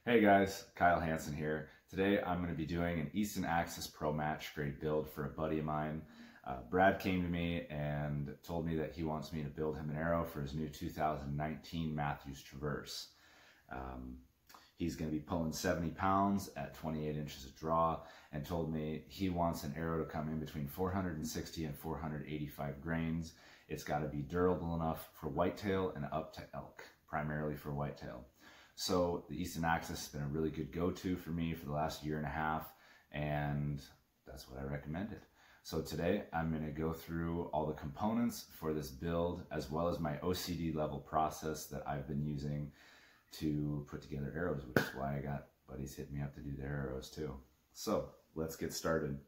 Hey guys, Kyle Hansen here. Today I'm going to be doing an Easton Axis Pro Match grade build for a buddy of mine. Brad came to me and told me that he wants me to build him an arrow for his new 2019 Matthews Traverse. He's going to be pulling 70 pounds at 28 inches of draw and told me he wants an arrow to come in between 460 and 485 grains. It's got to be durable enough for whitetail and up to elk, primarily for whitetail. So the Easton Axis has been a really good go-to for me for the last year and a half, and that's what I recommended. So today I'm going to go through all the components for this build, as well as my OCD level process that I've been using to put together arrows, which is why I got buddies hitting me up to do their arrows too. So let's get started.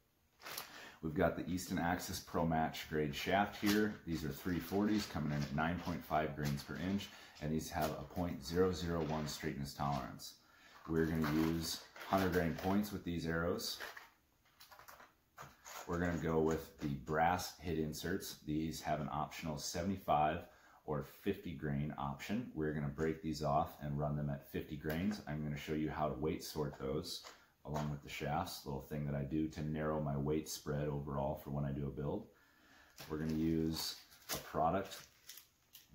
We've got the Easton Axis Pro Match grade shaft here. These are 340s coming in at 9.5 grains per inch, and these have a 0.001 straightness tolerance. We're going to use 100 grain points with these arrows. We're going to go with the brass hit inserts. These have an optional 75 or 50 grain option. We're going to break these off and run them at 50 grains. I'm going to show you how to weight sort those along with the shafts, little thing that I do to narrow my weight spread overall for when I do a build. We're going to use a product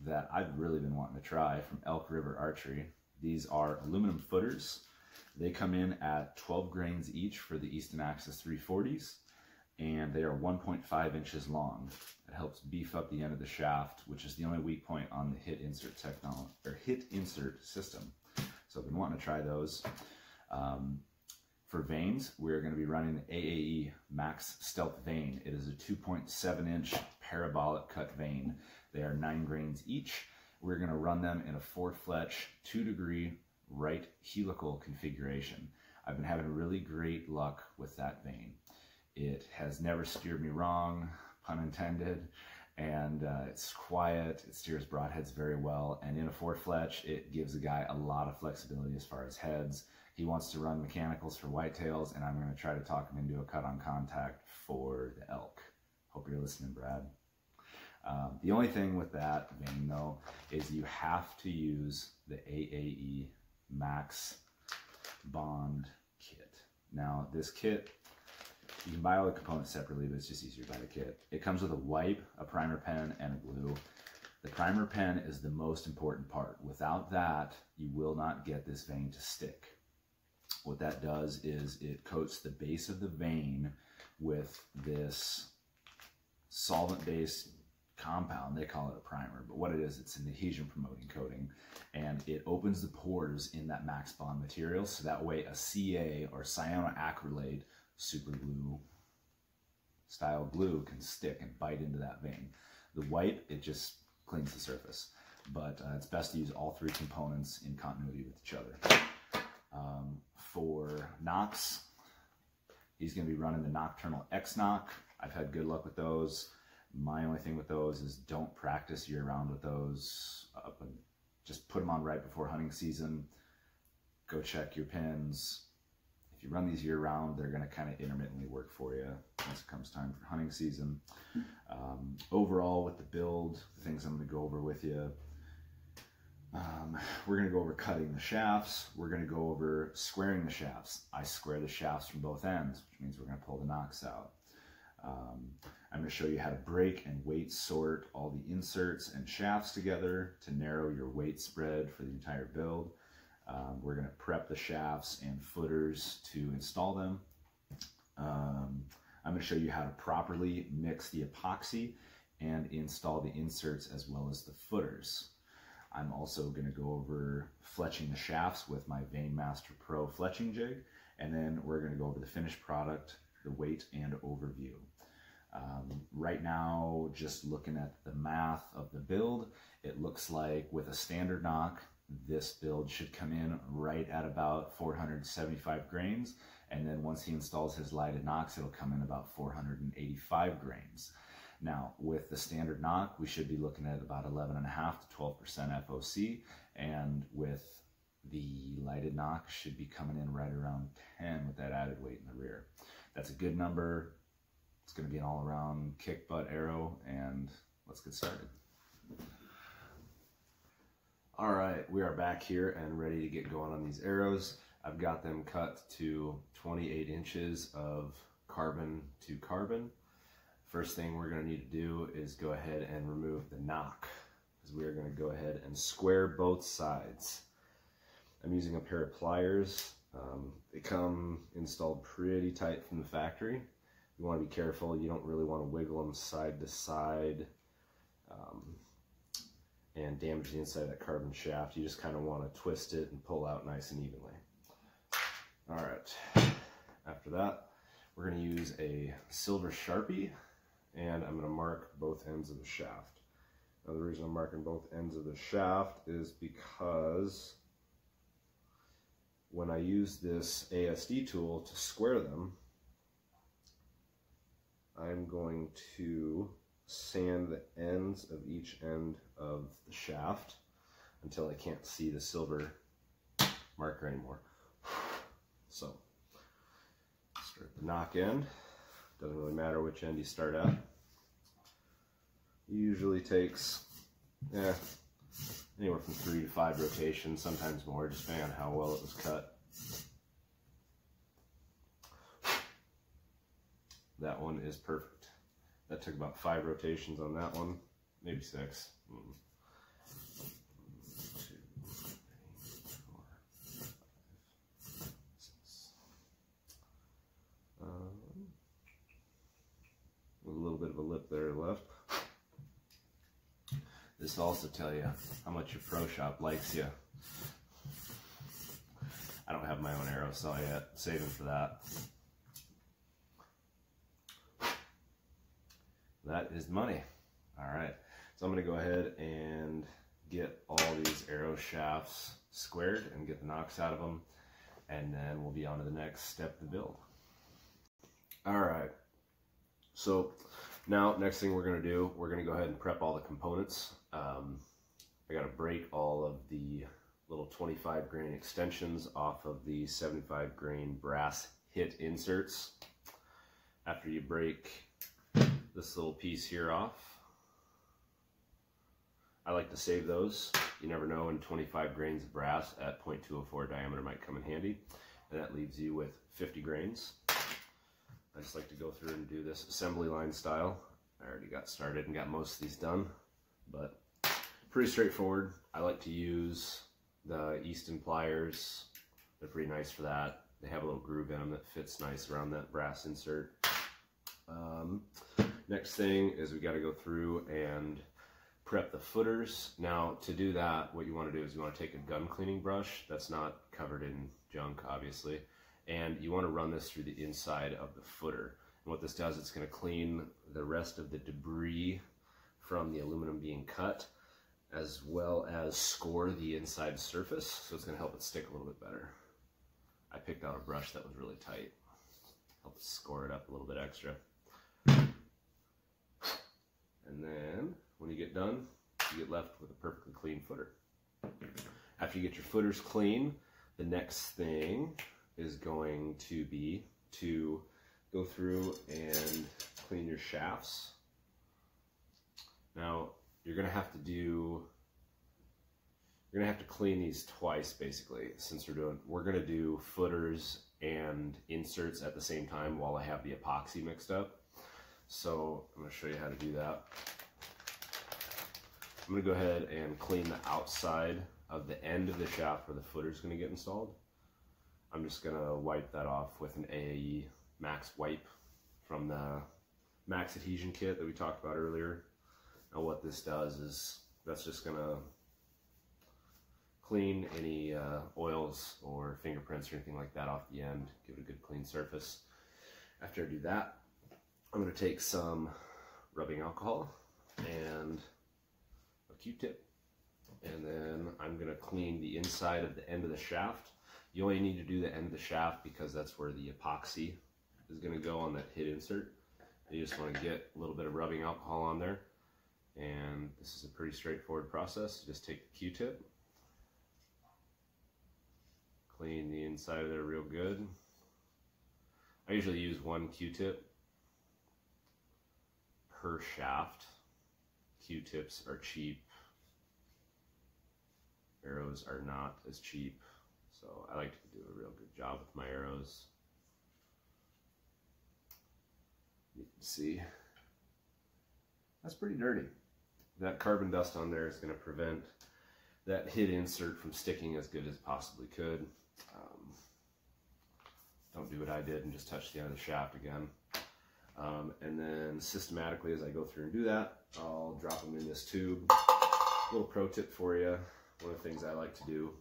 that I've really been wanting to try from Elk River Archery. These are aluminum footers. They come in at 12 grains each for the Easton Axis 340s, and they are 1.5 inches long. It helps beef up the end of the shaft, which is the only weak point on the hit insert technology or hit insert system. So I've been wanting to try those. For vanes, we're going to be running the AAE Max Stealth Vane. It is a 2.7 inch parabolic cut vane. They are 9 grains each. We're going to run them in a 4-fletch, 2-degree right helical configuration. I've been having really great luck with that vane. It has never steered me wrong, pun intended, and it's quiet, it steers broadheads very well, and in a 4-fletch, it gives a guy a lot of flexibility as far as heads. He wants to run mechanicals for whitetails, and I'm going to try to talk him into a cut on contact for the elk. Hope you're listening, Brad. The only thing with that vane, though, is you have to use the AAE Max Bond kit. Now, this kit, you can buy all the components separately, but it's just easier to buy the kit. It comes with a wipe, a primer pen, and a glue. The primer pen is the most important part. Without that, you will not get this vane to stick. What that does is it coats the base of the vane with this solvent-based compound. They call it a primer, but what it is, it's an adhesion-promoting coating, and it opens the pores in that Max Bond material, so that way a CA or cyanoacrylate super glue style glue can stick and bite into that vein. The wipe, it just cleans the surface, but it's best to use all 3 components in continuity with each other. For nocks, he's going to be running the Nocturnal X Nock. I've had good luck with those. My only thing with those is don't practice year-round with those. Just put them on right before hunting season. Go check your pins. If you run these year-round, they're going to kind of intermittently work for you once it comes time for hunting season. Overall, with the build, the things I'm going to go over with you, we're going to go over cutting the shafts. We're going to go over squaring the shafts. I square the shafts from both ends, which means we're going to pull the nocks out. I'm going to show you how to break and weight sort all the inserts and shafts together to narrow your weight spread for the entire build. We're going to prep the shafts and footers to install them. I'm going to show you how to properly mix the epoxy and install the inserts as well as the footers. I'm also going to go over fletching the shafts with my Vane Master Pro fletching jig, and then we're going to go over the finished product, the weight, and overview. Right now, just looking at the math of the build, it looks like with a standard nock, this build should come in right at about 475 grains, and then once he installs his lighted nocks, it'll come in about 485 grains. Now, with the standard nock, we should be looking at about 11.5 to 12% FOC, and with the lighted nock, should be coming in right around 10 with that added weight in the rear. That's a good number. It's going to be an all-around kick butt arrow, and let's get started. All right, we are back here and ready to get going on these arrows. I've got them cut to 28 inches of carbon to carbon. First thing we're going to need to do is go ahead and remove the nock, because we are going to go ahead and square both sides. I'm using a pair of pliers. They come installed pretty tight from the factory. You want to be careful. You don't really want to wiggle them side to side and damage the inside of that carbon shaft. You just kind of want to twist it and pull out nice and evenly. All right, after that, we're going to use a silver Sharpie, and I'm going to mark both ends of the shaft. Now, the reason I'm marking both ends of the shaft is because when I use this ASD tool to square them, I'm going to sand the ends of each end of the shaft until I can't see the silver marker anymore. So, start the nock end. Doesn't really matter which end you start at. Usually takes anywhere from 3 to 5 rotations, sometimes more, just depending on how well it was cut. That one is perfect. That took about 5 rotations on that one, maybe 6. 1, 2, 3, 4, 5, 6. With a little bit of a lip there left. This will also tell you how much your pro shop likes you. I don't have my own arrow saw yet, saving for that. That is money. All right, so I'm going to go ahead and get all these arrow shafts squared and get the nocks out of them, and then we'll be on to the next step of the build. All right, so now next thing we're going to do, we're going to go ahead and prep all the components. I got to break all of the little 25 grain extensions off of the 75 grain brass hit inserts. After you break this little piece here off, I like to save those. You never know when 25 grains of brass at 0.204 diameter might come in handy, and that leaves you with 50 grains. I just like to go through and do this assembly line style. I already got started and got most of these done, but pretty straightforward. I like to use the Easton pliers. They're pretty nice for that. They have a little groove in them that fits nice around that brass insert. Next thing is we got to go through and prep the footers. Now, to do that, what you want to do is you want to take a gun cleaning brush that's not covered in junk, obviously, and you want to run this through the inside of the footer. And what this does, it's going to clean the rest of the debris from the aluminum being cut, as well as score the inside surface, so it's going to help it stick a little bit better. I picked out a brush that was really tight. Help it score it up a little bit extra. And then, when you get done, you get left with a perfectly clean footer. After you get your footers clean, the next thing is going to be to go through and clean your shafts. Now, you're going to have to clean these twice, basically, since we're going to do footers and inserts at the same time while I have the epoxy mixed up. So I'm going to show you how to do that. I'm going to go ahead and clean the outside of the end of the shaft where the footer is going to get installed. I'm just going to wipe that off with an AAE Max wipe from the Max adhesion kit that we talked about earlier. Now what this does is that's just going to clean any oils or fingerprints or anything like that off the end, give it a good clean surface. After I do that, I'm going to take some rubbing alcohol and a Q-tip, and then I'm going to clean the inside of the end of the shaft. You only need to do the end of the shaft because that's where the epoxy is going to go on that hit insert. You just want to get a little bit of rubbing alcohol on there, and this is a pretty straightforward process. You just take the Q-tip, clean the inside of there real good. I usually use 1 Q-tip per shaft. Q-tips are cheap. Arrows are not as cheap. So I like to do a real good job with my arrows. You can see that's pretty dirty. That carbon dust on there is going to prevent that hit insert from sticking as good as possibly could. Don't do what I did and just touch the other shaft again. And then systematically as I go through and do that, I'll drop them in this tube. A little pro tip for you. One of the things I like to do,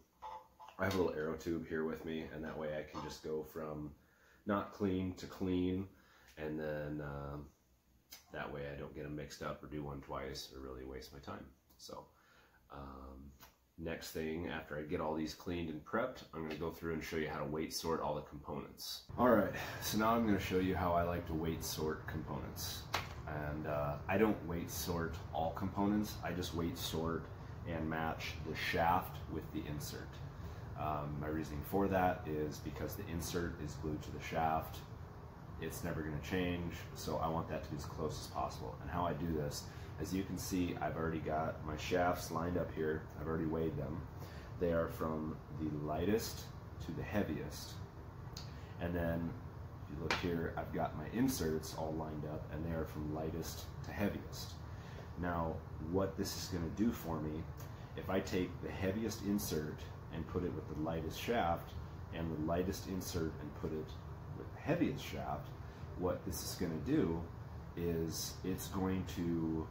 I have a little arrow tube here with me, and that way I can just go from not clean to clean, and then that way I don't get them mixed up or do one twice or really waste my time. So next thing, after I get all these cleaned and prepped, I'm going to go through and show you how to weight sort all the components. Alright, so now I'm going to show you how I like to weight sort components. And I don't weight sort all components, I just weight sort and match the shaft with the insert. My reasoning for that is because the insert is glued to the shaft. It's never going to change, so I want that to be as close as possible. And how I do this, as you can see, I've already got my shafts lined up here. I've already weighed them. They are from the lightest to the heaviest. And then, if you look here, I've got my inserts all lined up, and they are from lightest to heaviest. Now, what this is going to do for me, if I take the heaviest insert and put it with the lightest shaft, and the lightest insert and put it with the heaviest shaft, what this is going to do is it's going to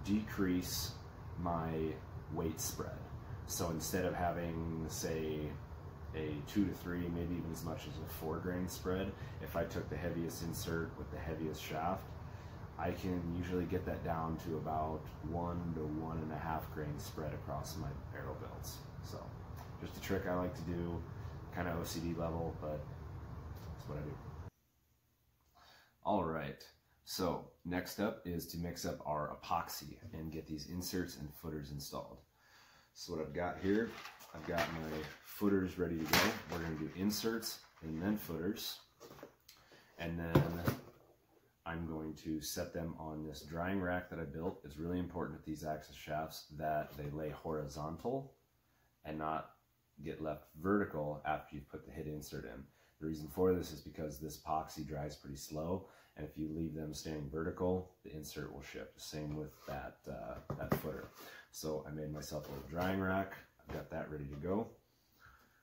decrease my weight spread. So instead of having, say, a 2 to 3, maybe even as much as a 4 grain spread, if I took the heaviest insert with the heaviest shaft, I can usually get that down to about 1 to 1.5 grain spread across my arrow belts. So just a trick I like to do, kind of OCD level, but that's what I do. All right, so next up is to mix up our epoxy and get these inserts and footers installed. So what I've got here, I've got my footers ready to go. We're going to do inserts and then footers, and then I'm going to set them on this drying rack that I built. It's really important with these axis shafts that they lay horizontal and not get left vertical after you've put the hit insert in. The reason for this is because this epoxy dries pretty slow, and if you leave them standing vertical, the insert will shift. Same with that, that footer. So I made myself a little drying rack. I've got that ready to go.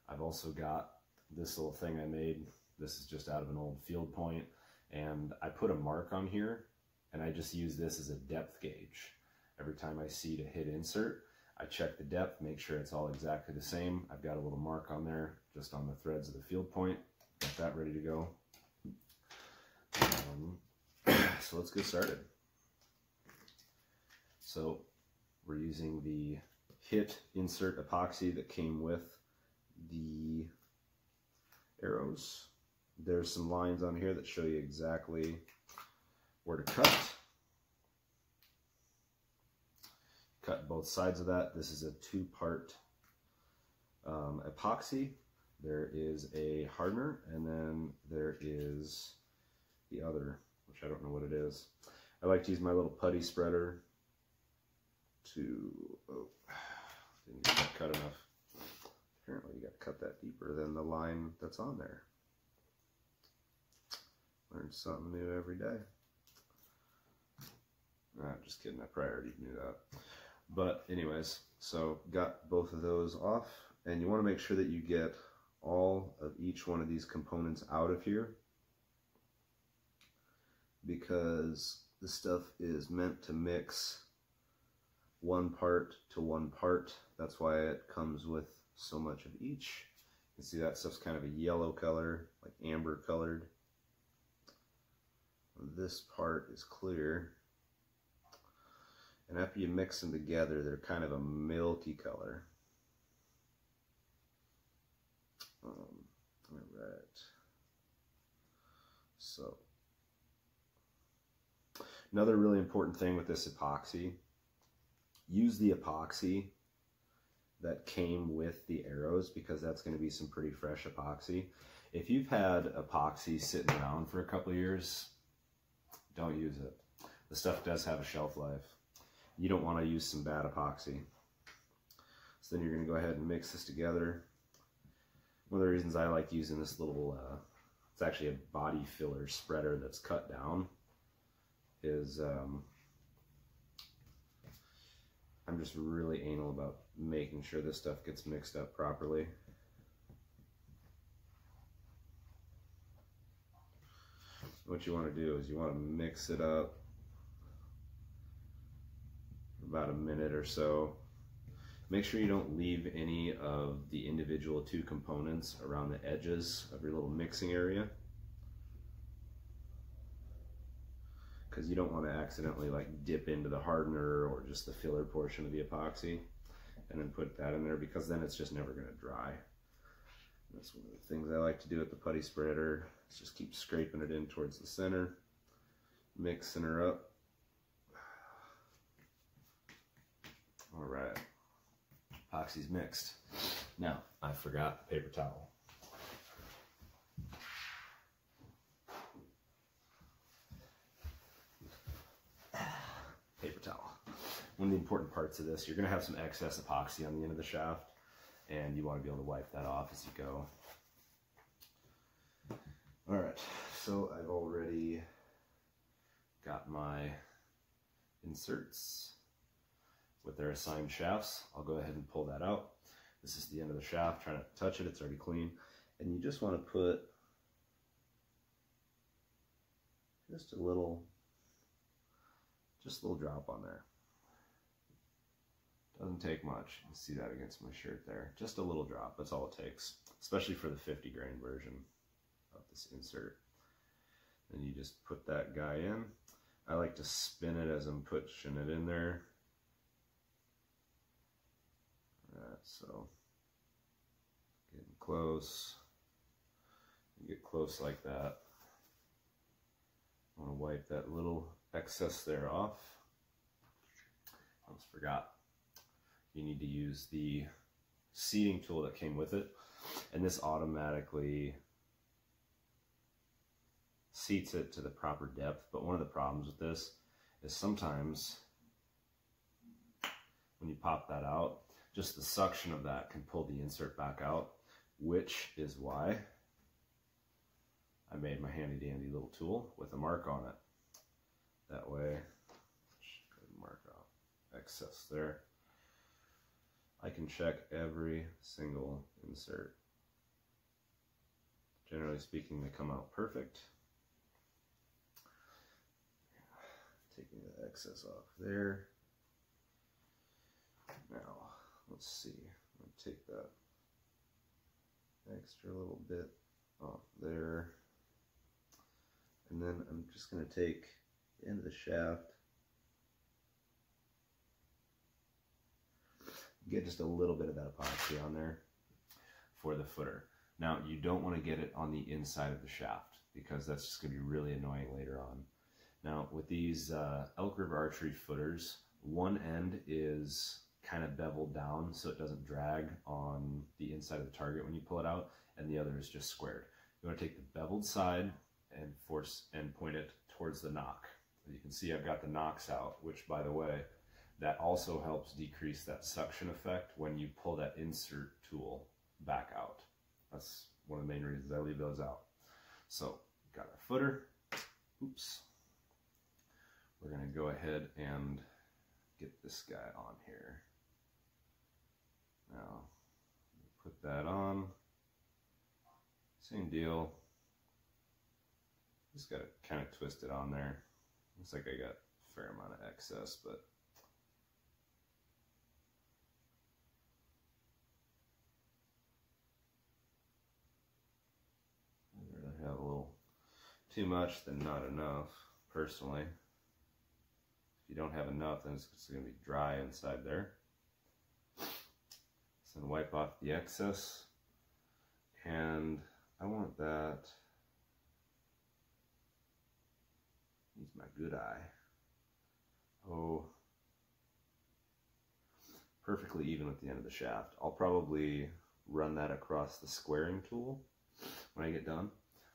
I've also got this little thing I made. This is just out of an old field point, and I put a mark on here, and I just use this as a depth gauge. Every time I see to hit insert, I check the depth, make sure it's all exactly the same. I've got a little mark on there, just on the threads of the field point. Got that ready to go. So let's get started. So we're using the hit insert epoxy that came with the arrows. There's some lines on here that show you exactly where to cut. Cut both sides of that. This is a 2-part epoxy. There is a hardener, and then there is the other, which I don't know what it is. I like to use my little putty spreader to, oh, didn't get that cut enough. Apparently you got to cut that deeper than the line that's on there. Learn something new every day. Just kidding, I probably already knew that. But anyways, so got both of those off, and you want to make sure that you get all of each one of these components out of here, because this stuff is meant to mix one part to one part. That's why it comes with so much of each. You can see that stuff's kind of a yellow color, like amber colored. This part is clear. And after you mix them together, they're kind of a milky color. All right. So, another really important thing with this epoxy, use the epoxy that came with the arrows, because that's going to be some pretty fresh epoxy. If you've had epoxy sitting around for a couple of years, don't use it. The stuff does have a shelf life. You don't want to use some bad epoxy. So then you're going to go ahead and mix this together. One of the reasons I like using this little, it's actually a body filler spreader that's cut down, is I'm just really anal about making sure this stuff gets mixed up properly. What you want to do is you want to mix it up for about a minute or so. Make sure you don't leave any of the individual two components around the edges of your little mixing area, because you don't want to accidentally like dip into the hardener or just the filler portion of the epoxy and then put that in there, because then it's just never going to dry. That's one of the things I like to do with the putty spreader, is just keep scraping it in towards the center, mixing her up. All right, epoxy's mixed. Now, I forgot the paper towel. Paper towel. One of the important parts of this, you're going to have some excess epoxy on the end of the shaft, and you want to be able to wipe that off as you go. All right, so I've already got my inserts with their assigned shafts. I'll go ahead and pull that out. This is the end of the shaft. Try not to touch it, it's already clean. And you just want to put just a little drop on there. Doesn't take much. You can see that against my shirt there. Just a little drop, that's all it takes, especially for the 50 grain version of this insert. And you just put that guy in. I like to spin it as I'm pushing it in there. So getting close. You get close like that. I want to wipe that little excess there off. Almost forgot. You need to use the seating tool that came with it, and this automatically seats it to the proper depth. But one of the problems with this is sometimes when you pop that out, just the suction of that can pull the insert back out, which is why I made my handy dandy little tool with a mark on it. That way, mark off excess there. I can check every single insert. Generally speaking, they come out perfect. Taking the excess off there. Now, let's see. I'm going to take that extra little bit off there. And then I'm just going to take the end of the shaft, get just a little bit of that epoxy on there for the footer. Now, you don't want to get it on the inside of the shaft, because that's just going to be really annoying later on. Now, with these Elk River Archery footers, one end is kind of beveled down so it doesn't drag on the inside of the target when you pull it out, and the other is just squared. You want to take the beveled side and point it towards the nock. You can see I've got the nocks out, which, by the way, that also helps decrease that suction effect when you pull that insert tool back out. That's one of the main reasons I leave those out. So, got our footer. Oops. We're going to go ahead and get this guy on here. Now, put that on. Same deal. Just got to kind of twist it on there. Looks like I got a fair amount of excess, but I'd rather have a little too much than not enough, personally. If you don't have enough, then it's going to be dry inside there. So I'm going to wipe off the excess, and I want that, use my good eye, perfectly even with the end of the shaft. I'll probably run that across the squaring tool when I get done,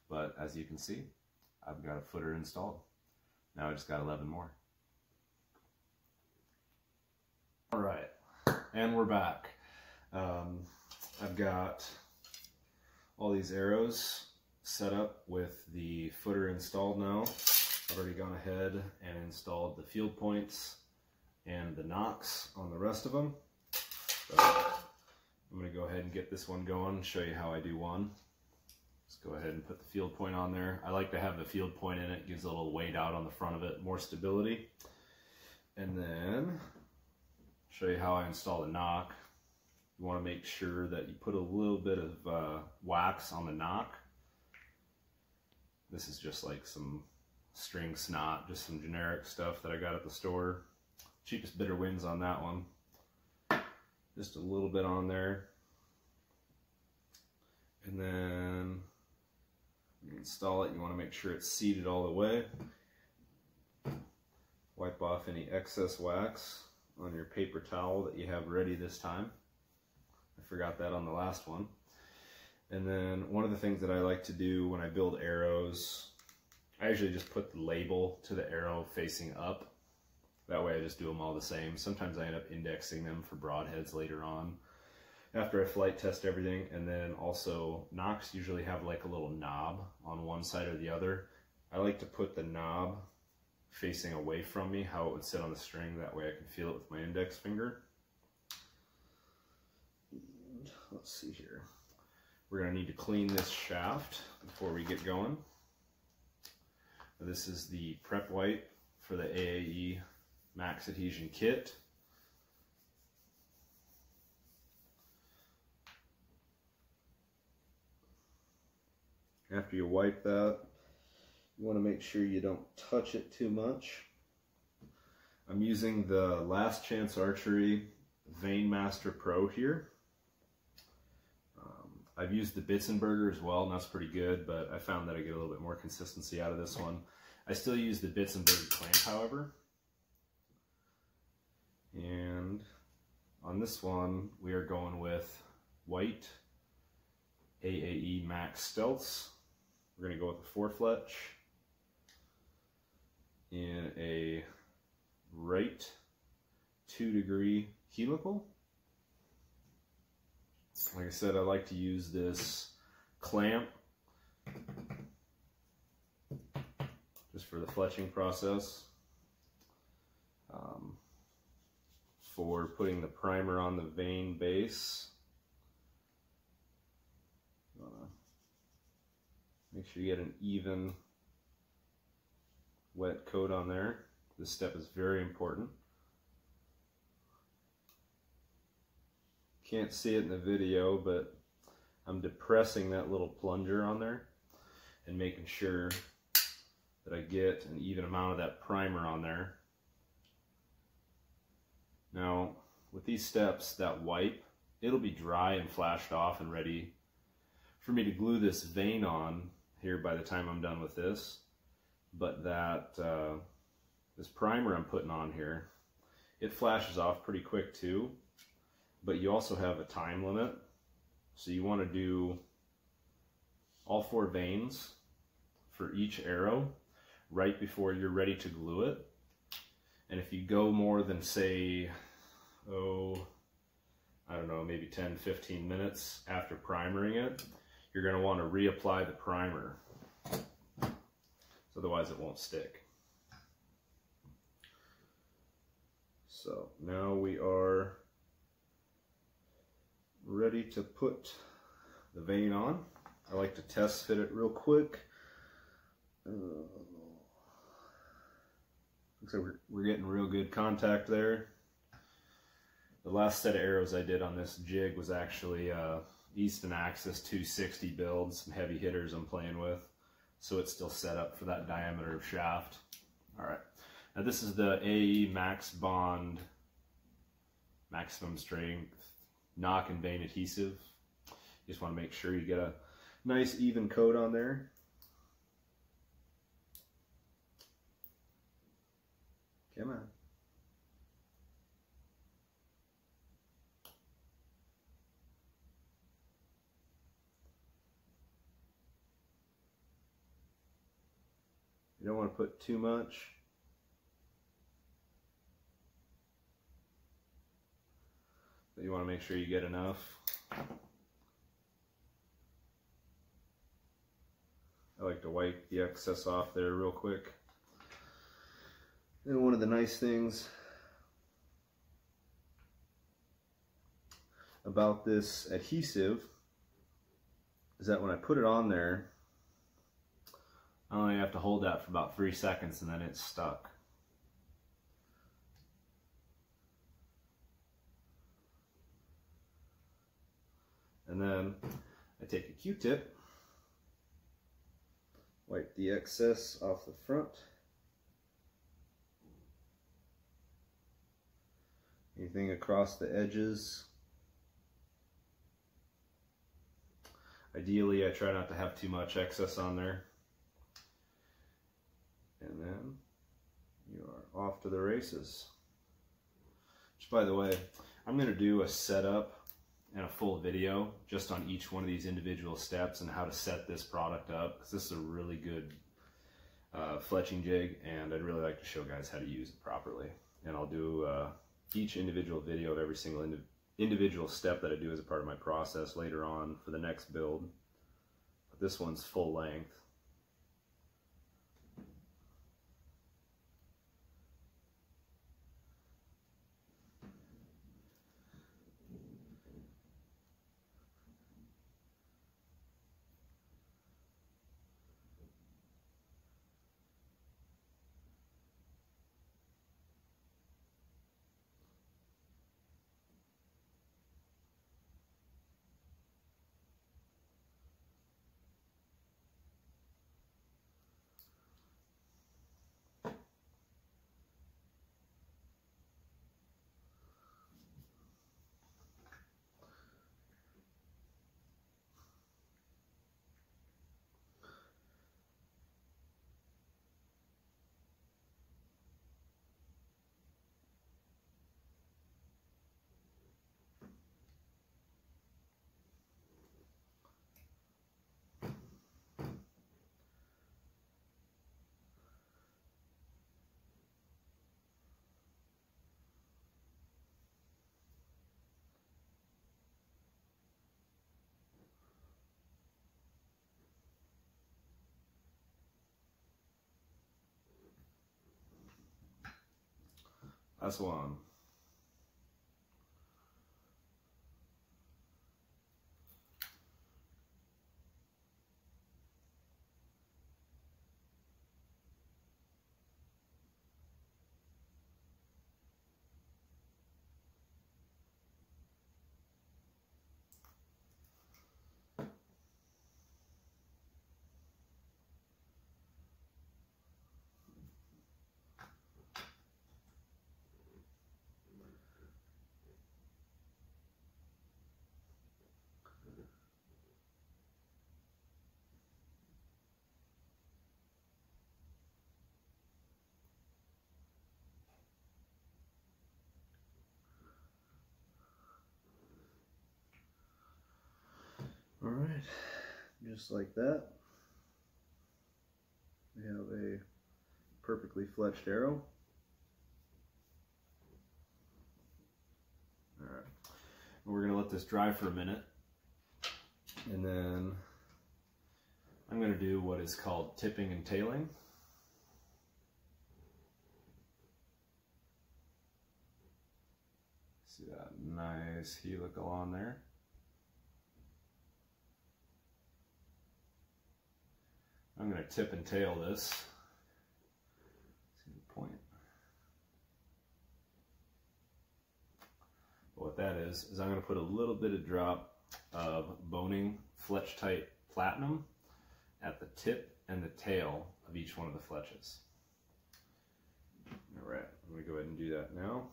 but as you can see, I've got a footer installed. Now I just got 11 more. All right, and we're back. I've got all these arrows set up with the footer installed now. I've already gone ahead and installed the field points and the nocks on the rest of them. So I'm going to go ahead and get this one going and show you how I do one. Let's go ahead and put the field point on there. I like to have the field point in it, gives a little weight out on the front of it, more stability. And then show you how I install the nock. You want to make sure that you put a little bit of wax on the nock. This is just like some string snot, just some generic stuff that I got at the store. Cheapest bitter winds on that one. Just a little bit on there. And then you install it. You want to make sure it's seated all the way. Wipe off any excess wax on your paper towel that you have ready this time. I forgot that on the last one. And then one of the things that I like to do when I build arrows, I usually just put the label to the arrow facing up. That way I just do them all the same. Sometimes I end up indexing them for broadheads later on after I flight test everything. And then also nocks usually have like a little knob on one side or the other. I like to put the knob facing away from me, how it would sit on the string. That way I can feel it with my index finger. And let's see here. We're going to need to clean this shaft before we get going. This is the prep wipe for the AAE Max Adhesion Kit. After you wipe that, you want to make sure you don't touch it too much. I'm using the Last Chance Archery Vane Master Pro here. I've used the Bitzenberger as well, and that's pretty good, but I found that I get a little bit more consistency out of this one. I still use the Bitzenberger clamp, however. And on this one, we are going with white AAE Max Stealths. We're going to go with the 4-fletch in a right 2-degree helical. Like I said, I like to use this clamp just for the fletching process. For putting the primer on the vane base, make sure you get an even wet coat on there. This step is very important. Can't see it in the video, but I'm depressing that little plunger on there and making sure that I get an even amount of that primer on there. Now, with these steps, that wipe, it'll be dry and flashed off and ready for me to glue this vane on here by the time I'm done with this. But that this primer I'm putting on here, it flashes off pretty quick too. But you also have a time limit, so you want to do all 4 vanes for each arrow right before you're ready to glue it. And if you go more than, say, I don't know, maybe 10-15 minutes after primering it, you're going to want to reapply the primer, otherwise it won't stick. So now we are ready to put the vane on. I like to test fit it real quick. Looks like we're getting real good contact there. The last set of arrows I did on this jig was actually Easton Axis 260 build, some heavy hitters I'm playing with. So it's still set up for that diameter of shaft. Alright, now this is the AE Max Bond Maximum Strength Nock and Vane adhesive. You just want to make sure you get a nice even coat on there. Come on. You don't want to put too much. But you want to make sure you get enough. like to wipe the excess off there real quick. And one of the nice things about this adhesive is that when I put it on there, I only have to hold that for about 3 seconds and then it's stuck. And then I take a Q-tip, wipe the excess off the front. Anything across the edges. Ideally, I try not to have too much excess on there. And then you are off to the races. Which, by the way, I'm going to do a setup and a full video just on each one of these individual steps and how to set this product up, because this is a really good fletching jig, and I'd really like to show guys how to use it properly. And I'll do each individual video of every single individual step that I do as a part of my process later on for the next build. But this one's full length. That's one. All right, just like that, we have a perfectly fletched arrow. All right, we're going to let this dry for a minute, and then I'm going to do what is called tipping and tailing. See that nice helical on there. I'm going to tip and tail this. See the point. But what that is I'm going to put a little bit of drop of Boning Fletch Tight Platinum at the tip and the tail of each one of the fletches. All right, I'm going to go ahead and do that now.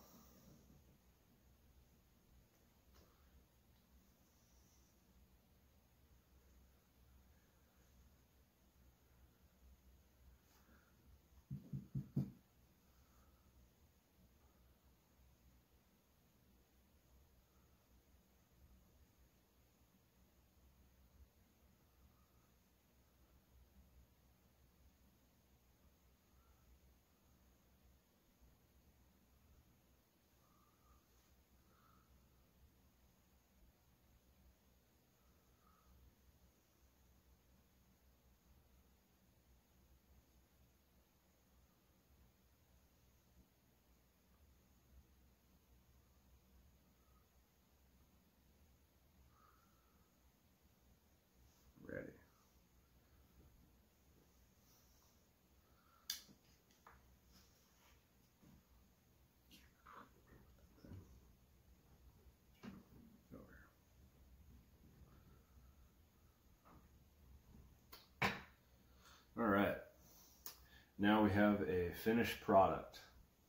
now we have a finished product.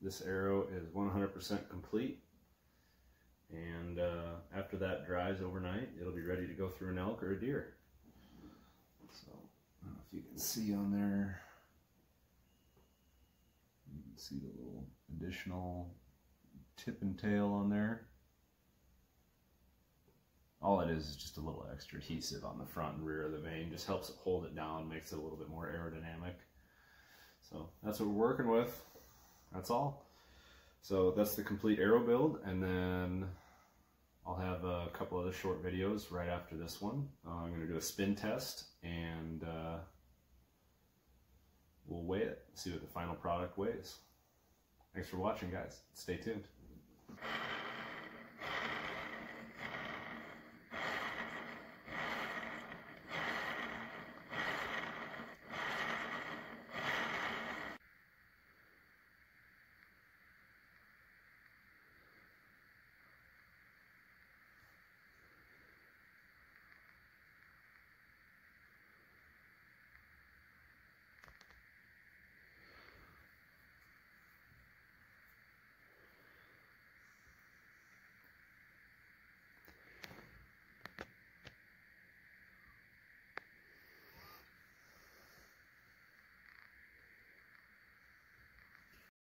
This arrow is 100% complete, and after that dries overnight, it'll be ready to go through an elk or a deer. So, I don't know if you can see on there, you can see the little additional tip and tail on there. All it is just a little extra adhesive on the front and rear of the vane. Just helps it hold it down, makes it a little bit more aerodynamic. So that's what we're working with. That's all. So that's the complete arrow build, and then I'll have a couple other short videos right after this one. I'm going to do a spin test, and we'll weigh it, see what the final product weighs. Thanks for watching, guys. Stay tuned.